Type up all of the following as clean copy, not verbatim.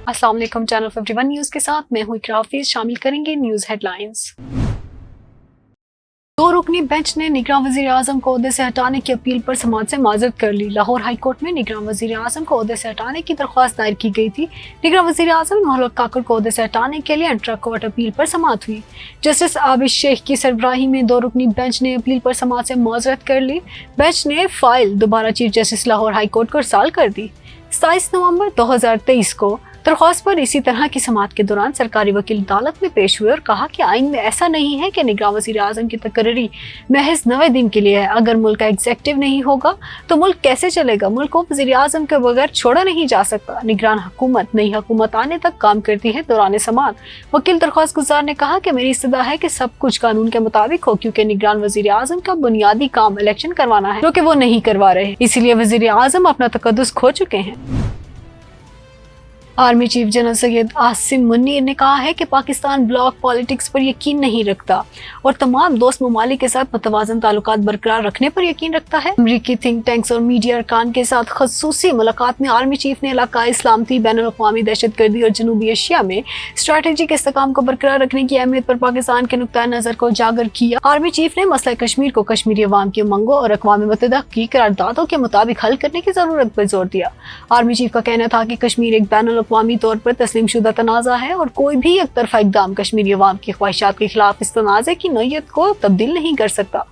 अस्सलाम वालेकुम, channel 51 news के साथ मैं हूं इकरा हफीज। शामिल करेंगे न्यूज़ हेडलाइंस। दो रुकनी बेंच ने निगरान वज़ीर आज़म को ओहदे से हटाने की अपील पर समाअत से माजरत कर ली। लाहौर हाई कोर्ट में निगरान वज़ीर आज़म को ओहदे से हटाने की दरख्वास्त दायर की गई थी। निगरान वज़ीर आज़म मोहल्लत काकर को ओहदे से हटाने के लिए इंट्रा कोर्ट अपील पर समाअत हुई। जस्टिस आबिद शेख की सरबराही में दो रुकनी बेंच ने अपील पर समाअत से माजरत कर ली। बेंच ने फाइल दोबारा chief justice Lahore high court को इरसाल कर दी। 27 नवंबर 2023 को दरख्वास्त पर इसी तरह की समाअत के दौरान सरकारी वकील अदालत में पेश हुए और कहा कि आइन में ऐसा नहीं है कि निगरान वज़ीर आज़म की तकर्री महज 9 दिन के लिए है। अगर मुल्क का एग्जेक्टिव नहीं होगा तो मुल्क कैसे चलेगा? मुल्क को वज़ीर आज़म के बगैर छोड़ा नहीं जा सकता। निगरान हुकूमत नई हुकूमत आने तक काम करती है। दौरान समाअत वकील दरख्वास्त गुजार ने कहा कि मेरी इस्तदा है कि सब कुछ कानून के मुताबिक हो, क्योंकि निगरान वज़ीर आज़म का बुनियादी काम इलेक्शन करवाना है, जो कि वो नहीं करवा रहे। इसीलिए वज़ीर आज़म अपना तकद्दुस खो चुके हैं। Army chief general Syed Asim Munir ने कहा है कि पाकिस्तान ब्लॉक पॉलिटिक्स पर यकीन नहीं रखता और तमाम दोस्त ममालिक के साथ मुतवाज़न ताल्लुकात बरकरार रखने पर यकीन रखता है। अमरीकी थिंक टैंक्स और मीडिया अरकान के साथ खसूसी मुलाकात में आर्मी चीफ ने इलाकाई सलामती, बैनुल-अक़वामी दहशतगर्दी और जनूबी एशिया में स्ट्रैटेजिक इस्तेहकाम को बरकरार रखने की अहमियत पर पाकिस्तान के नुक्ता नज़र को उजागर किया। आर्मी चीफ ने मसला कश्मीर को कश्मीरी अवाम की उमंगों और अक़वाम मुत्तहिदा की करारदादों के मुताबिक हल करने की ज़रूरत पर जोर दिया। आर्मी चीफ का कहना था कि कश्मीर एक बैनुल-अक़वामी तौर पर तस्लीम शुदा तनाज़ा है और कोई भी एक तरफा इक़दाम कश्मीरी अवाम की ख्वाहिशात के खिलाफ इस तनाज़े की नोयत को तब्दील नहीं कर सकता।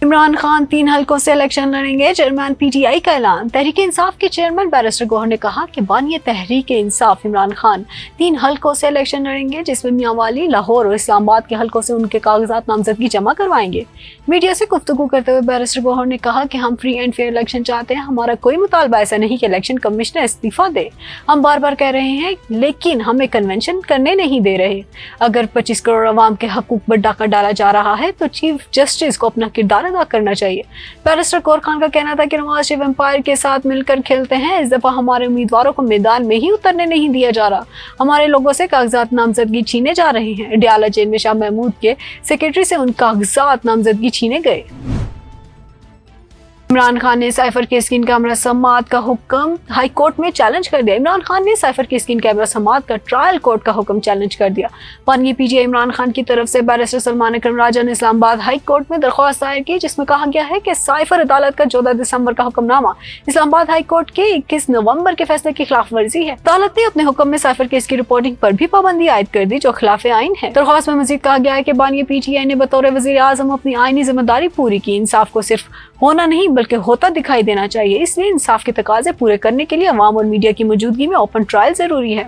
इमरान खान 3 हलकों से इलेक्शन लड़ेंगे, चेयरमैन पीटीआई का ऐलान। तहरीक इंसाफ के चेयरमैन बैरिस्टर गौहर ने कहा कि बानी तहरीक इंसाफ इमरान खान 3 हलकों से इलेक्शन लड़ेंगे, जिसमें मियांवाली, लाहौर और इस्लामाबाद के हलकों से उनके कागजात नामजदगी जमा करवाएंगे। मीडिया से गुफ्तगू करते हुए बैरिस्टर गौहर ने कहा कि हम फ्री एंड फेयर इलेक्शन चाहते हैं। हमारा कोई मुतालबा ऐसा नहीं कि इलेक्शन कमिश्नर इस्तीफा दे। हम बार बार कह रहे हैं, लेकिन हमें कन्वेंशन करने नहीं दे रहे। अगर 25 करोड़ अवाम के हकूक पर डाका डाला जा रहा है तो चीफ जस्टिस को अपना किरदार अदा करना चाहिए। बैरिस्टर कोर खान का कहना था कि नवाज शरीफ एम्पायर के साथ मिलकर खेलते हैं। इस दफा हमारे उम्मीदवारों को मैदान में ही उतरने नहीं दिया जा रहा। हमारे लोगों से कागजात नामजदगी छीने जा रहे हैं। अडयाला जेल में शाह महमूद के सेक्रेटरी से उन कागजात नामजदगी छीने गए। इमरान खान ने साइफर केस की इन कैमरा समाअत का हुक्म हाई कोर्ट में चैलेंज कर दिया। इमरान खान ने साइफर केस की इन कैमरा समाअत का ट्रायल कोर्ट का हुक्म चैलेंज कर दिया। बानी पीटीआई इमरान खान की तरफ से बैरिस्टर सलमान अकरम राजा ने इस्लामाबाद हाई कोर्ट में दरख्वास्त दायर की, जिसमें कहा गया है कि साइफर अदालत का 14 दिसंबर का हुक्मनामा इस्लामाबाद हाई कोर्ट के 21 नवंबर के फैसले की खिलाफ वर्जी है। अदालत ने अपने हुक्म में साइफर केस की रिपोर्टिंग पर भी पाबंदी आयद कर दी, जो खिलाफ आइन है। दरख्वास्त में मजीद कहा गया है कि बानी पीटीआई ने बतौर वज़ीर आज़म अपनी आइनी जिम्मेदारी पूरी की। इंसाफ को सिर्फ होना नहीं बल्कि होता दिखाई देना चाहिए। इसलिए इंसाफ के तकाजे पूरे करने के लिए अवाम और मीडिया की मौजूदगी में ओपन ट्रायल जरूरी है।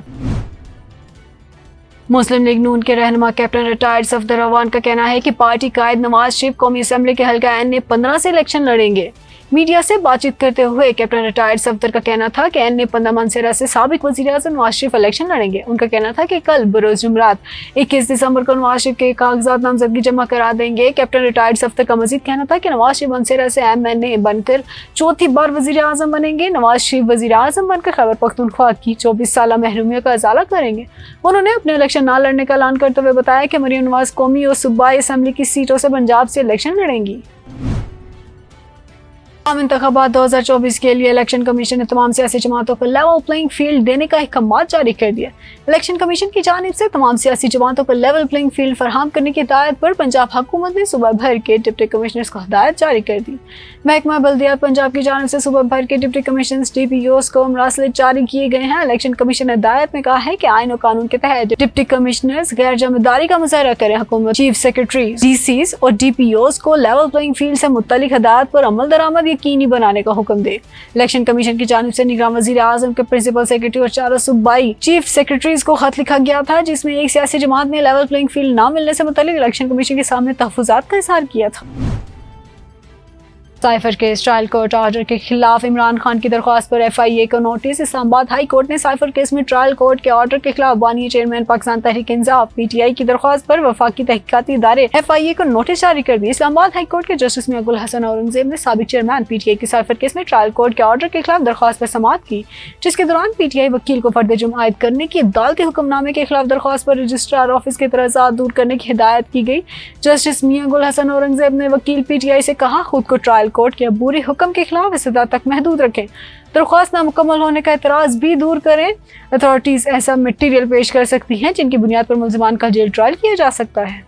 मुस्लिम लीग नून के रहनुमा कैप्टन रिटायर्ड सफदर रवान का कहना है कि पार्टी कायद नवाज शरीफ कौमी असेंबली के हल्का एन 15 से इलेक्शन लड़ेंगे। मीडिया से बातचीत करते हुए कैप्टन रिटायर्ड सफदर का कहना था कि एन 15 मंसेरा से साबिक वज़ीर आज़म नवाज शरीफ इलेक्शन लड़ेंगे। उनका कहना था कि कल बरोज जुमरात 21 दिसंबर को नवाज शरीफ के कागजात नामजदगी जमा करा देंगे। कैप्टन रिटायर्ड सफदर का मजीद कहना था कि नवाज शरीफ मंसेरा से MNA बनकर 4थी बार वज़ीर आज़म बनेंगे। नवाज शरीफ वज़ीर आज़म बनकर खैबर पख्तूनख्वा की 24 साल महरूमियत का इजाला करेंगे। उन्होंने अपने इलेक्शन न लड़ने का ऐलान करते हुए बताया कि मरियम नवाज कौमी और सूबाई असेंबली की सीटों से पंजाब से इलेक्शन लड़ेंगी। आम इंतखाबात 2024 के लिए इलेक्शन कमीशन ने तमाम सियासी जमातों को लेवल प्लेइंग फील्ड देने का अहकाम जारी कर दिया। इलेक्शन कमीशन की जानिब से तमाम सियासी जमातों को लेवल प्लेइंग फील्ड फराहम करने की हिदायत पर पंजाब हुकूमत ने सूबा भर के डिप्टी कमिश्नर्स को हिदायत जारी कर दी। महकमा बल्दियात पंजाब की जानिब से सूबा भर के डिप्टी कमिश्नर्स DPOs को मरासले जारी किए गए हैं। इलेक्शन कमीशन ने हिदायत में कहा है कि आइन और कानून के तहत डिप्टी कमिश्नर्स गैर जिम्मेदारी का मुजाहरा करें। हुकूमत चीफ सेक्रेटरी, DCs और DPOs को लेवल प्लेइंग फील्ड से मुत्तलिक हिदायत पर अमल दरामद यकीनी बनाने का हुक्म दे। इलेक्शन कमीशन की जानिब से निगरान वज़ीर आज़म के प्रिंसिपल सेक्रेटरी और 4 सूबाई चीफ सेक्रेटरीज को खत लिखा गया था, जिसमें एक सियासी जमात ने लेवल प्लेइंग फील्ड न मिलने से मुतालिक इलेक्शन कमीशन के सामने तहफ़्फ़ुज़ात का इज़हार किया था। Cipher case trial court order के खिलाफ इमरान खान की दरख्वास्त पर FIA को नोटिस। इस्लामाबाद हाई कोर्ट ने साइफर केस में ट्रायल कोर्ट के ऑर्डर के खिलाफ बानी चेयरमैन पाकिस्तान तहरीक इंसाफ PTI की दरख्वास्त पर वफाकी तहकीकाती इदारे FIA को नोटिस जारी कर दी। इस्लामाबाद हाई कोर्ट के जस्टिस मियां गुल हसन औरंगजेब ने साबिक चेयरमैन PTI की साइफर केस में ट्रायल कोर्ट के ऑर्डर के खिलाफ दरख्वास्त पर समाअत की, जिसके दौरान PTI वकील को फर्द जुर्म आयद करने की अदालती हुक्मनामे के खिलाफ दरख्वास्त पर रजिस्ट्रार ऑफिस के एतराज़ात दूर करने की हिदायत की गई। जस्टिस मियां गुल हसन औरंगजेब ने वकील PTI से कहा, खुद को ट्रायल کورٹ کے عبوری حکم کے خلاف سزا تک محدود رکھیں، درخواست نامکمل ہونے کا اعتراض بھی دور کریں۔ اتھارٹیز ایسا مٹیریل پیش کر سکتی ہیں جن کی بنیاد پر ملزمان کا جیل ٹرائل کیا جا سکتا ہے۔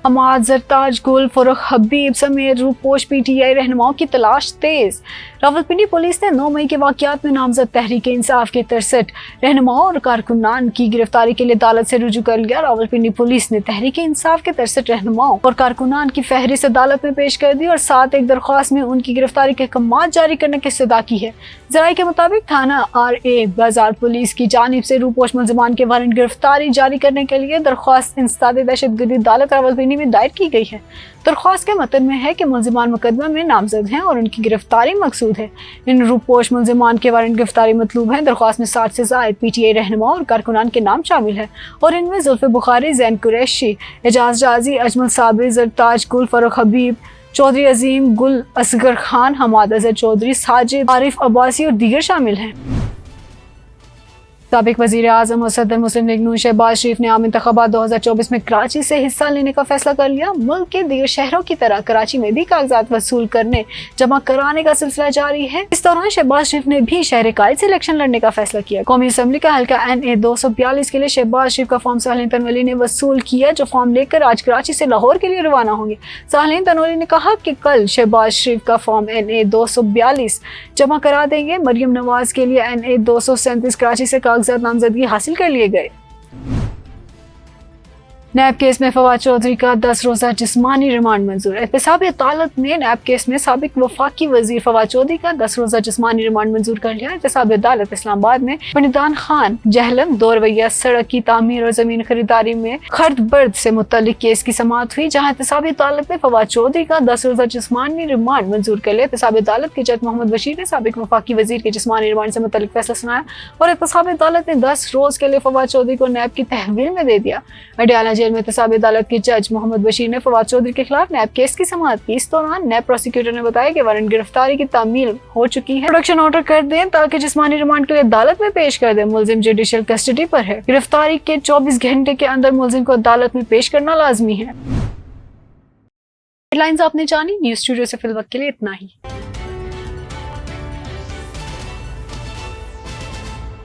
حماد زرتاج گل، فروخ حبیب سمیت روپوش پی ٹی آئی رہنماؤں کی تلاش تیز۔ راولپنڈی پولیس نے 9 مئی کے واقعات میں نامزد تحریک انصاف کے 63 رہنماؤں اور کارکنان کی گرفتاری کے لیے عدالت سے رجوع کر لیا۔ راولپنڈی پولیس نے تحریک انصاف کے 63 رہنماؤں اور کارکنان کی فہرست عدالت میں پیش کر دی اور ساتھ ایک درخواست میں ان کی گرفتاری کے احکامات جاری کرنے کی استدعا کی ہے۔ ذرائع کے مطابق تھانہ RA بازار پولیس کی جانب سے روپوش ملزمان کے وارنٹ گرفتاری جاری کرنے کے لیے درخواست انسداد دہشت گردی عدالت راولپنڈی میں دائر کی گئی ہے۔ درخواست کے متن میں ہے کہ ملزمان مقدمہ میں نامزد ہیں اور ان کی گرفتاری مقصود ہے۔ ان روپوش ملزمان کے وارنٹ گرفتاری مطلوب ہیں۔ درخواست میں 60 سے زائد PTI رہنما اور کارکنان کے نام شامل ہیں اور ان میں زلف بخاری، زین قریشی، اعجاز رازی، اجمل صابر، زرتاج گل، فروخ حبیب، چودھری عظیم گل، اصغر خان، حماد اظہر چودھری، ساجد، عارف عباسی اور دیگر شامل ہیں۔ سابق وزیر اعظم اور صدر مسلم لیگ نون شہباز شریف نے عام انتخابات 2024 میں کراچی سے حصہ لینے کا فیصلہ کر لیا۔ ملک کے دیگر شہروں کی طرح کراچی میں بھی کاغذات وصول کرنے جمع کرانے کا سلسلہ جاری ہے۔ اس دوران شہباز شریف نے بھی شہر قائد سے الیکشن لڑنے کا فیصلہ کیا۔ قومی اسمبلی کا حلقہ NA 242 کے لیے شہباز شریف کا فارم سہلین تنولی نے وصول کیا، جو فارم لے کر آج کراچی سے لاہور کے لیے روانہ ہوں گے۔ سہلین تنولی نے کہا کہ کل شہباز شریف کا فارم NA 242 جمع کرا دیں گے۔ مریم نواز کے لیے NA 237 کراچی سے کاغذات نامزدگی حاصل کر لیے گئے۔ نیب کیس میں فواد چودھری کا 10 روزہ جسمانی ریمانڈ منظور۔ احتسابی عدالت نے نیب کیس میں سابق وفاقی وزیر فواد چودھری کا 10 روزہ جسمانی ریمانڈ منظور کر لیا۔ احتسابی عدالت اسلام آباد میں پنڈان خان جہلم دو رویہ سڑک کی تعمیر اور زمین خریداری میں خرد برد سے متعلق کیس کی سماعت ہوئی، جہاں احتسابی عدالت نے فواد چودھری کا 10 روزہ جسمانی ریمانڈ منظور کر لیا۔ احتسابی عدالت کے جج محمد بشیر نے سابق وفاقی وزیر کے جسمانی ریمانڈ سے متعلق فیصلہ سنایا اور احتسابی عدالت نے 10 روز کے لیے فواد چودھری کو نیب کی تحویل میں دے دیا۔ اڈیالہ جیل میں احتسابی عدالت کے جج محمد بشیر نے فواد چودھری کے خلاف نیب کیس کی سماعت کی۔ اس دوران نیب پروسیکیوٹر نے بتایا کہ وارنٹ گرفتاری کی تعمیل ہو چکی ہے، پروڈکشن آرڈر کر دیں تاکہ جسمانی ریمانڈ کے لیے عدالت میں پیش کر دیں۔ ملزم جوڈیشل کسٹڈی پر ہے، گرفتاری کے 24 گھنٹے کے اندر ملزم کو عدالت میں پیش کرنا لازمی ہے۔ ہیڈ لائنز آپ نے جانی، نیوز اسٹوڈیو سے فی الوقت کے لیے اتنا ہی۔